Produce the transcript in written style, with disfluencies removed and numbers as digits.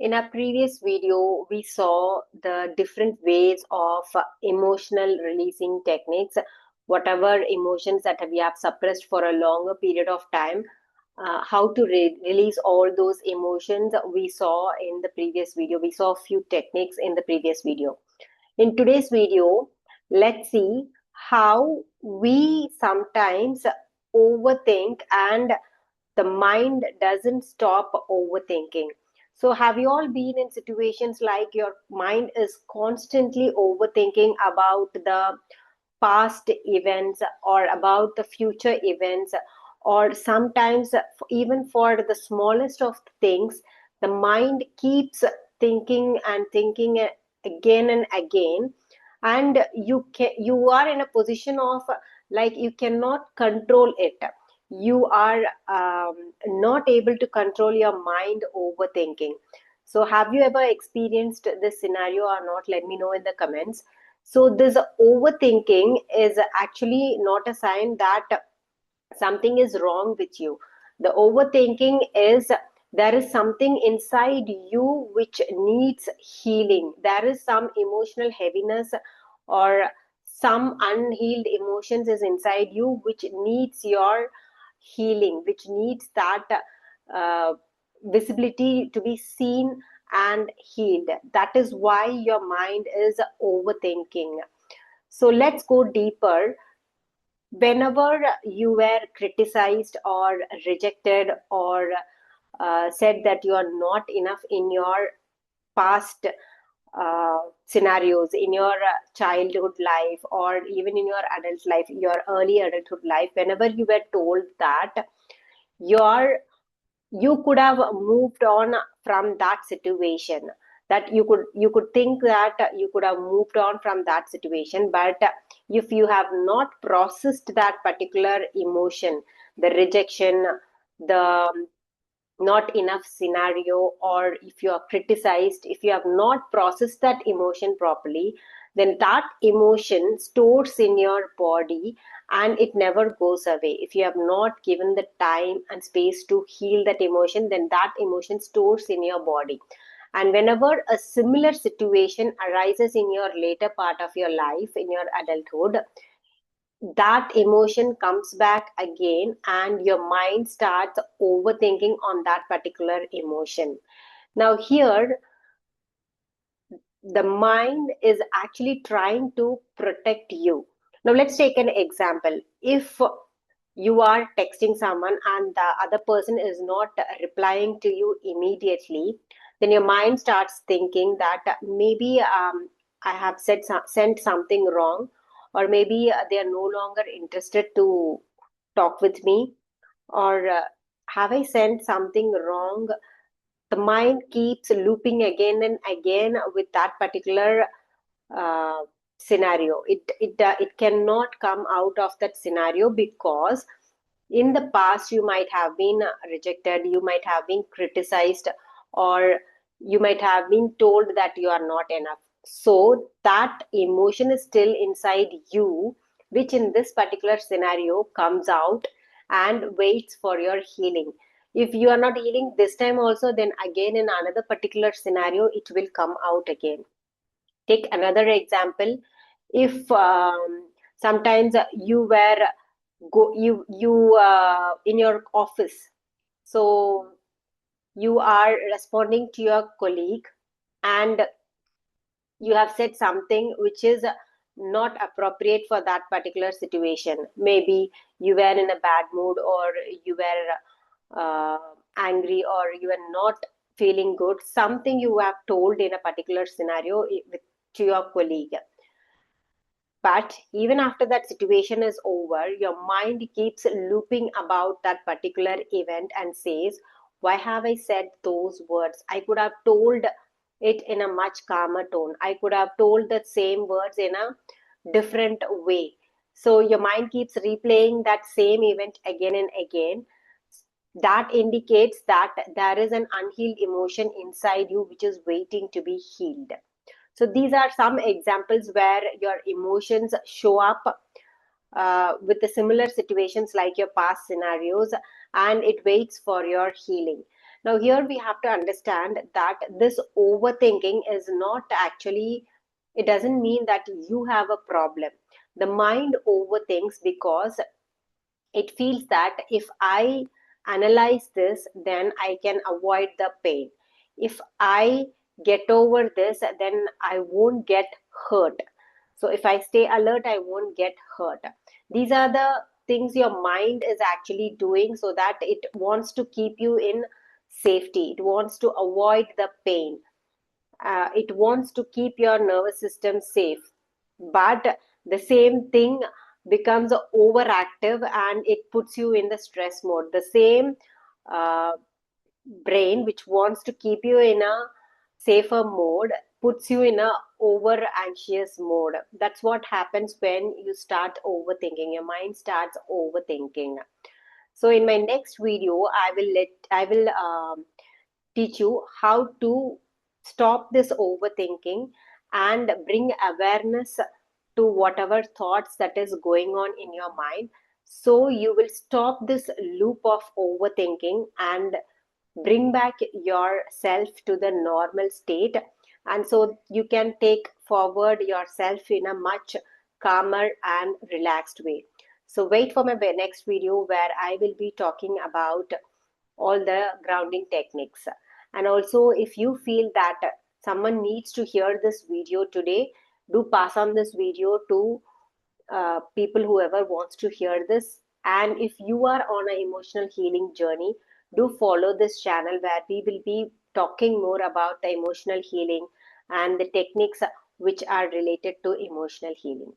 In our previous video, we saw the different ways of emotional releasing techniques, whatever emotions that we have suppressed for a longer period of time, how to release all those emotions we saw in the previous video. We saw a few techniques in the previous video. In today's video, let's see how we sometimes overthink and the mind doesn't stop overthinking. So, have you all been in situations like your mind is constantly overthinking about the past events or about the future events, or sometimes even for the smallest of things, the mind keeps thinking and thinking again and again, and you are in a position of like you cannot control it. You are not able to control your mind overthinking. So have you ever experienced this scenario or not? Let me know in the comments. So this overthinking is actually not a sign that something is wrong with you. The overthinking is there is something inside you which needs healing. There is some emotional heaviness or some unhealed emotions is inside you which needs your healing, which needs that uh, visibility to be seen and healed. That is why your mind is overthinking. So let's go deeper. Whenever you were criticized or rejected or said that you are not enough in your past scenarios, in your childhood life or even in your adult life, your early adulthood life, whenever you were told that your you could have moved on from that situation, that you could think that you could have moved on from that situation, but if you have not processed that particular emotion, the rejection, the not enough scenario, or if you are criticized, if you have not processed that emotion properly, then that emotion stores in your body and it never goes away. If you have not given the time and space to heal that emotion, then that emotion stores in your body. And whenever a similar situation arises in your later part of your life, in your adulthood, that emotion comes back again and your mind starts overthinking on that particular emotion. Now here the mind is actually trying to protect you. Now let's take an example. If you are texting someone and the other person is not replying to you immediately, then your mind starts thinking that maybe I have sent something wrong, or maybe they are no longer interested to talk with me, or have I sent something wrong? The mind keeps looping again and again with that particular uh, scenario. It cannot come out of that scenario because in the past you might have been rejected, you might have been criticized, or you might have been told that you are not enough. So that emotion is still inside you, which in this particular scenario comes out and waits for your healing. If you are not healing this time also, then again in another particular scenario it will come out again. Take another example. If sometimes you were go you in your office, so you are responding to your colleague and you have said something which is not appropriate for that particular situation. Maybe you were in a bad mood, or you were angry, or you were not feeling good. Something you have told in a particular scenario to your colleague. But even after that situation is over, your mind keeps looping about that particular event and says, why have I said those words? I could have told it in a much calmer tone. I could have told the same words in a different way. So your mind keeps replaying that same event again and again. That indicates that there is an unhealed emotion inside you which is waiting to be healed. So these are some examples where your emotions show up with the similar situations like your past scenarios, and it waits for your healing. Now, here we have to understand that this overthinking is not actually, it doesn't mean that you have a problem. The mind overthinks because it feels that if I analyze this, then I can avoid the pain. If I get over this, then I won't get hurt. So if I stay alert, I won't get hurt. These are the things your mind is actually doing so that it wants to keep you in safety. It wants to avoid the pain. It wants to keep your nervous system safe. But the same thing becomes overactive and it puts you in the stress mode. The same uh, brain which wants to keep you in a safer mode puts you in a over anxious mode. That's what happens when you start overthinking. Your mind starts overthinking. So in my next video, I will teach you how to stop this overthinking and bring awareness to whatever thoughts that is going on in your mind, so you will stop this loop of overthinking and bring back yourself to the normal state, and so you can take forward yourself in a much calmer and relaxed way. So wait for my next video where I will be talking about all the grounding techniques. And also, if you feel that someone needs to hear this video today, do pass on this video to people, whoever wants to hear this. And if you are on an emotional healing journey, do follow this channel where we will be talking more about the emotional healing and the techniques which are related to emotional healing.